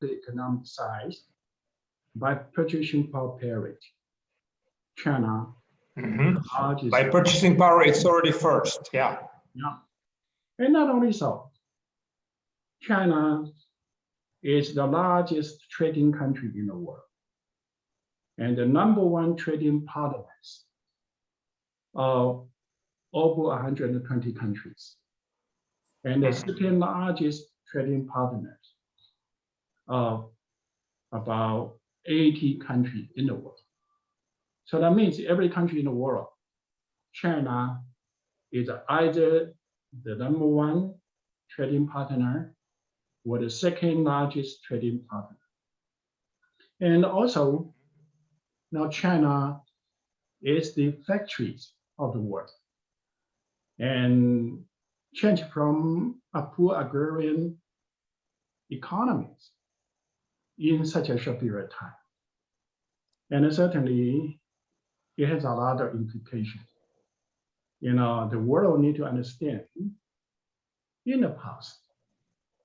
the economic size by purchasing power parity. China, by purchasing power, it's already first. Yeah. And not only so, China is the largest trading country in the world, and the #1 trading partners of over 120 countries, and the second largest trading partners of about 80 countries in the world. So that means every country in the world, China is either the #1 trading partner or the second largest trading partner. And also, now China is the factories of the world, and change from a poor agrarian economies in such a short period of time. And certainly, it has a lot of implications. You know, the world need to understand, in the past,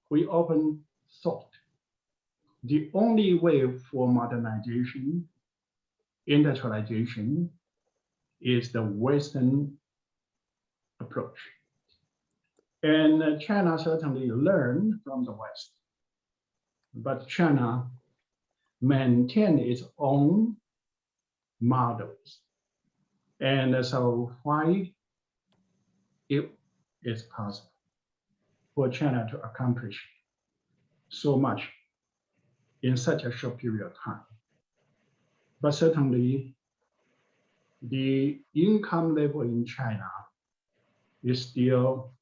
we often thought the only way for modernization, industrialization, is the Western approach. And China certainly learned from the West, but China maintained its own models. And so why it is possible for China to accomplish so much in such a short period of time. But certainly, the income level in China is still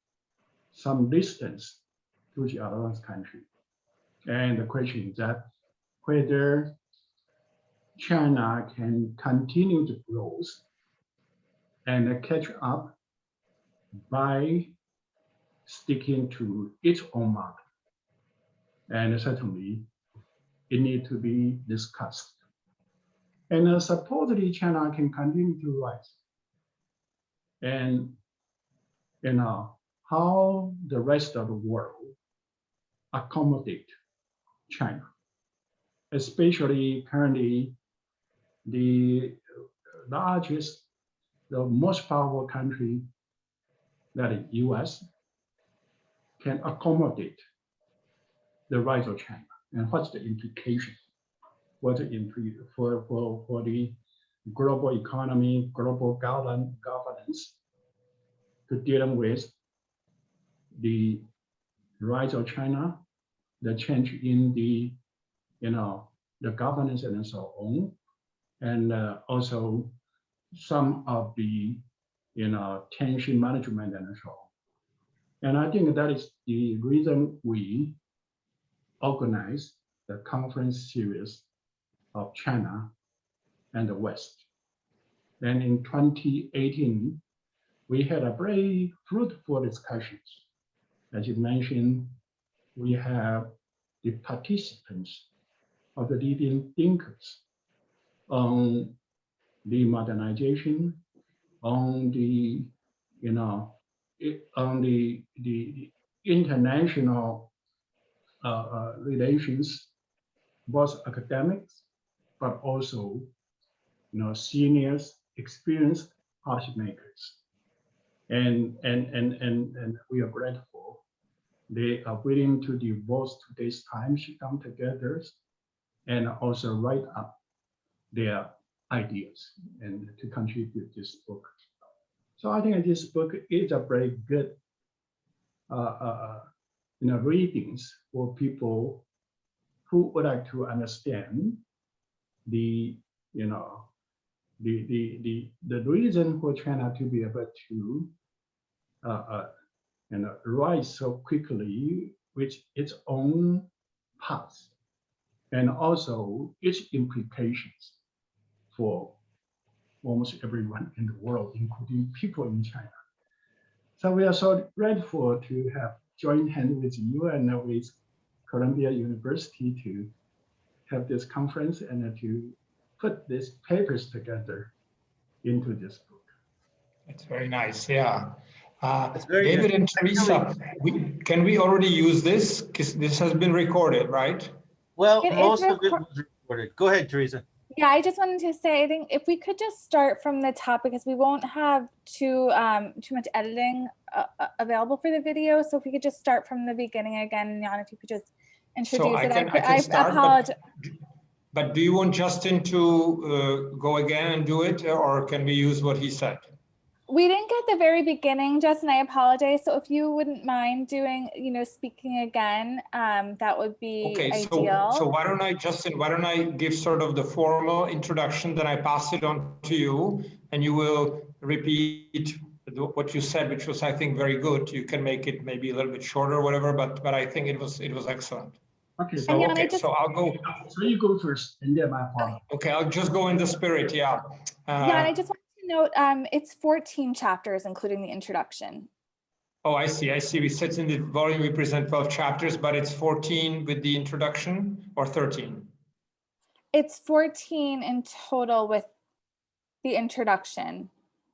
some distance to the advanced country. And the question is that whether China can continue to grow and catch up by sticking to its own market. And certainly, it needs to be discussed. And supposedly, China can continue to rise. And how the rest of the world accommodate China, especially currently the largest, the most powerful country, that is US, can accommodate the rise of China, and what's the implication for the global economy, global governance, to deal with the rise of China, the change in the the governance and so on, and also some of the tension management and so on. And I think that is the reason we organized the conference series of China and the West. Then in 2018, we had a very fruitful discussions. As you mentioned, we have the participants of the leading thinkers on the modernization, on the on the international relations, both academics, but also seniors, experienced policymakers, and we are grateful they are willing to devote today's time to come together and also write up their ideas and to contribute this book. So I think this book is a very good readings for people who would like to understand the reason for China to be able to rise so quickly with its own path, and also its implications for almost everyone in the world, including people in China. So we are so grateful to have joined hands with you and with Columbia University to have this conference and to put these papers together into this book. That's very nice, yeah. David and Teresa, can we already use this? Because this has been recorded, right? Well, It is most of it was recorded. Go ahead, Teresa. Yeah, I just wanted to say, I think if we could just start from the top, because we won't have too much editing available for the video. So if we could just start from the beginning again, Jan, if you could just introduce So I it. can start, apologize. but do you want Justin to go again and do it, or can we use what he said? We didn't get the very beginning, Justin. I apologize. So if you wouldn't mind doing, speaking again, that would be ideal. So why don't I, Justin, give sort of the formal introduction, then I pass it on to you, and you will repeat what you said, which was, I think, very good. You can make it maybe a little bit shorter or whatever, but I think it was excellent. Okay. So I'll go. So you go first, and then I follow. Okay, I'll just go in the spirit. Yeah. Yeah, and I just want to note, it's 14 chapters, including the introduction. Oh, I see. We said in the volume we present 12 chapters, but it's 14 with the introduction, or 13? It's 14 in total with the introduction.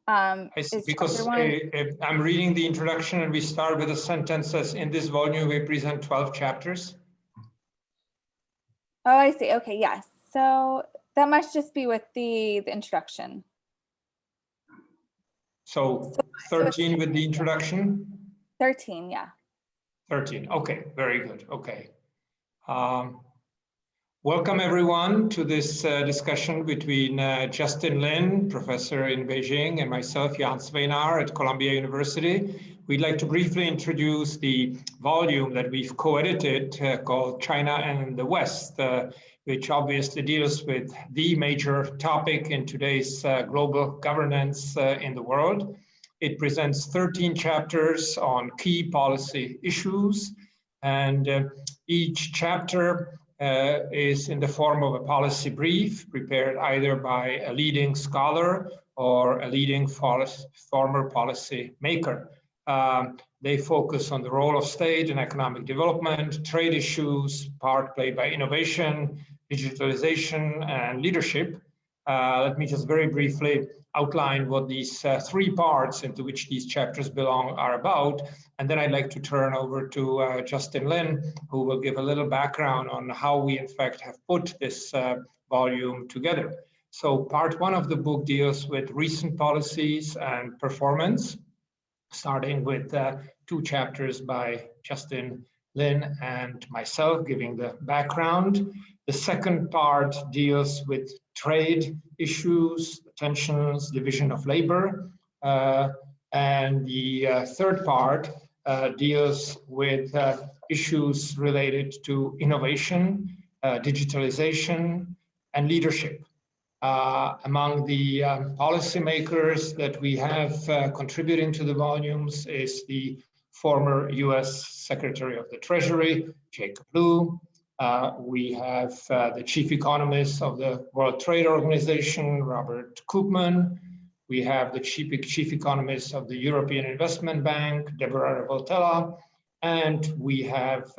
I see, because I'm reading the introduction and we start with a sentence says, in this volume we present 12 chapters. Oh, I see. Okay, yes. So that must just be with the introduction. So 13 with the introduction? 13, yeah. 13, okay, very good, okay. Welcome everyone to this discussion between Justin Lin, professor in Beijing, and myself, Jan Svejnar at Columbia University. We'd like to briefly introduce the volume that we've co-edited called China and the West, which obviously deals with the major topic in today's global governance in the world. It presents 13 chapters on key policy issues, and each chapter is in the form of a policy brief prepared either by a leading scholar or a leading former policy maker. They focus on the role of state in economic development, trade issues, part played by innovation, digitalization, and leadership. Let me just very briefly outline what these three parts into which these chapters belong are about. And then I'd like to turn over to Justin Lin, who will give a little background on how we in fact have put this volume together. So part one of the book deals with recent policies and performance, starting with 2 chapters by Justin Lin and myself giving the background. The second part deals with trade issues, tensions, division of labor. And the third part deals with issues related to innovation, digitalization, and leadership. Among the policymakers that we have contributing to the volumes is the former US Secretary of the Treasury, Jacob Lew. We have the chief economist of the World Trade Organization, Robert Koopman. We have the chief economist of the European Investment Bank, Deborah Revoltella. And we have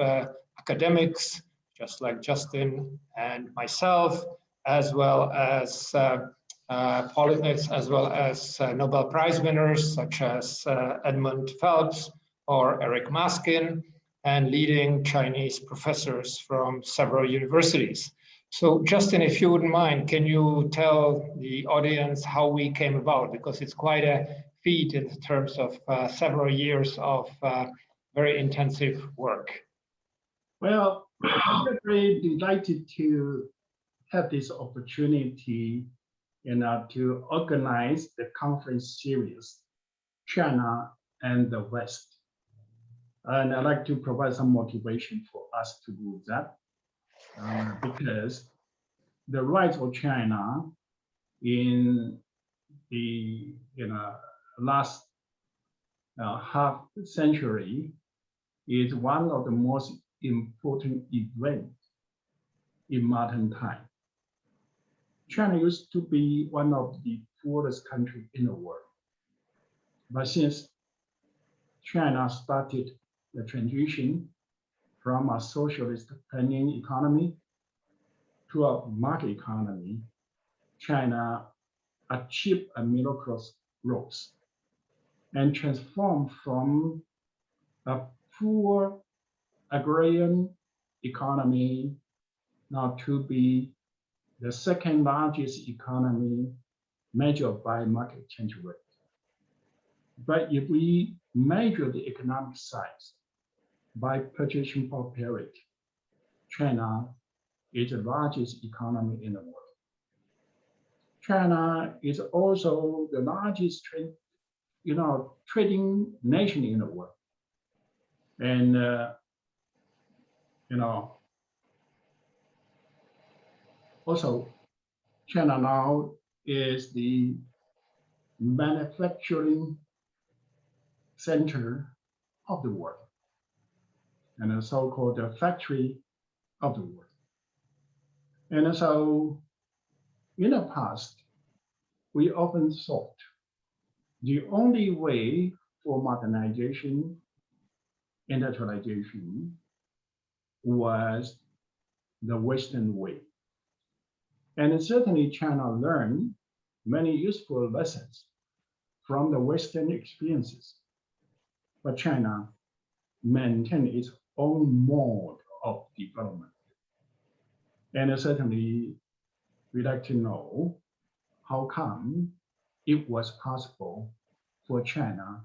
academics, just like Justin and myself, as well as politics, as well as Nobel Prize winners such as Edmund Phelps or Eric Maskin, and leading Chinese professors from several universities. So Justin, if you wouldn't mind, can you tell the audience how we came about? Because it's quite a feat in terms of several years of very intensive work. Well, I'm very delighted to have this opportunity to organize the conference series, China and the West. And I'd like to provide some motivation for us to do that, because the rise of China in the last half century is one of the most important events in modern time. China used to be one of the poorest countries in the world. But since China started the transition from a socialist planning economy to a market economy, China achieved a middle-class growth and transformed from a poor agrarian economy now to be the second largest economy measured by market exchange rate. But if we measure the economic size by purchasing power parity, China is the largest economy in the world. China is also the largest trading nation in the world. And also China now is the manufacturing center of the world, and a so-called factory of the world. And so in the past, we often thought the only way for modernization, industrialization, was the Western way. And certainly China learned many useful lessons from the Western experiences. But China maintained its own mode of development. And certainly we'd like to know how come it was possible for China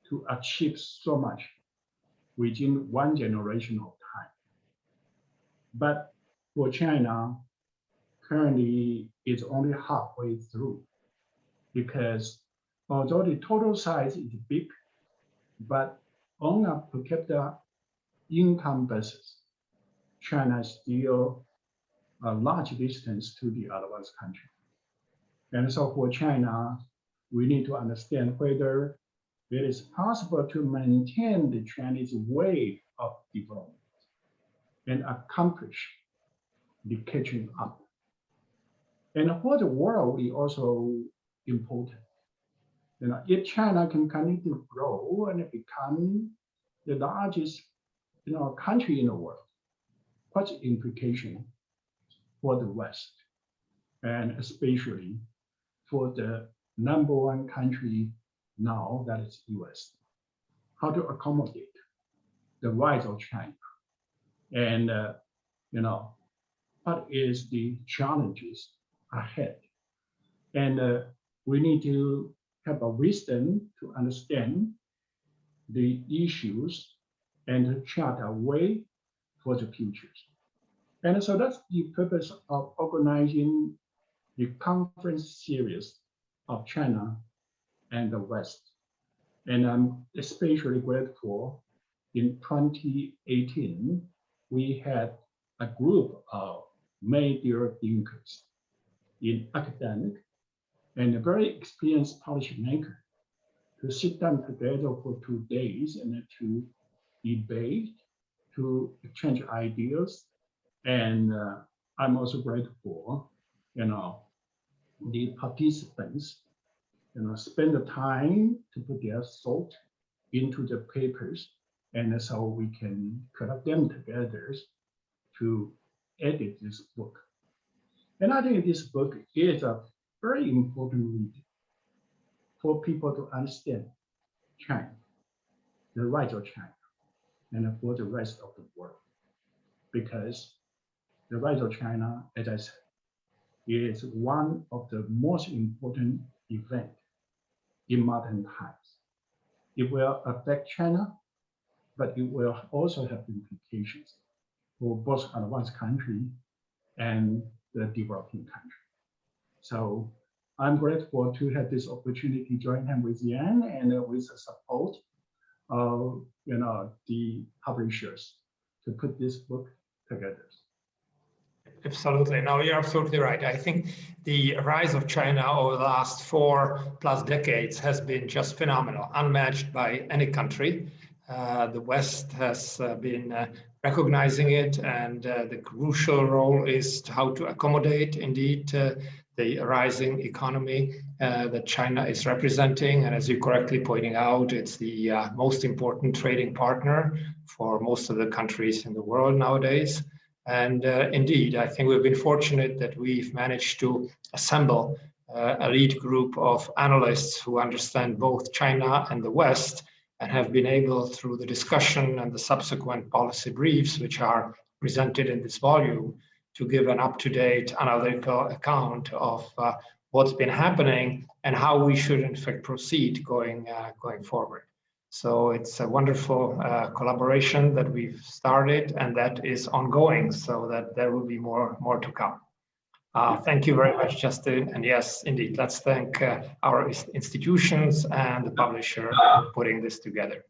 to achieve so much within one generation of time. But for China, currently it's only halfway through, because although the total size is big, but on a per capita income basis, China is still a large distance to the advanced country. And so for China, we need to understand whether it is possible to maintain the Chinese way of development and accomplish the catching up. And for the world is also important. If China can continue to grow and become the largest country in the world, what's the implication for the West, and especially for the number one country now, that is US? How to accommodate the rise of China, and what is the challenges ahead? And we need to have a wisdom to understand the issues and to chart a way for the futures. And so that's the purpose of organizing the conference series of China and the West. And I'm especially grateful in 2018, we had a group of major thinkers in academic and a very experienced policymaker to sit down together for 2 days and to debate, to exchange ideas. And I'm also grateful, the participants, spend the time to put their thought into the papers, and so we can collect them together to edit this book. And I think this book is a very important read for people to understand China, the rise of China, and for the rest of the world. Because the rise of China, as I said, is one of the most important events in modern times. It will affect China, but it will also have implications for both advanced country and the developing country. So I'm grateful to have this opportunity to join hands with Yan and with the support of the publishers to put this book together. Absolutely. No, you're absolutely right. I think the rise of China over the last 4+ decades has been just phenomenal, unmatched by any country. The West has been recognizing it, and the crucial role is how to accommodate indeed the rising economy that China is representing. And as you correctly pointing out, it's the most important trading partner for most of the countries in the world nowadays. And indeed, I think we've been fortunate that we've managed to assemble a lead group of analysts who understand both China and the West, and have been able, through the discussion and the subsequent policy briefs, which are presented in this volume, to give an up-to-date analytical account of what's been happening and how we should in fact proceed going forward. So it's a wonderful collaboration that we've started and that is ongoing, so that there will be more to come. Thank you very much, Justin. And yes, indeed, let's thank our institutions and the publisher for putting this together.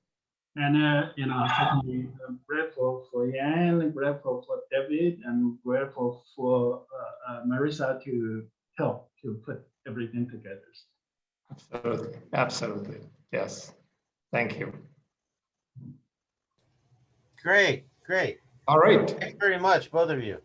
And certainly grateful for Yan, grateful for David, and grateful for Marisa to help to put everything together. Absolutely, absolutely, yes. Thank you. Great, great. All right. Thanks very much, both of you.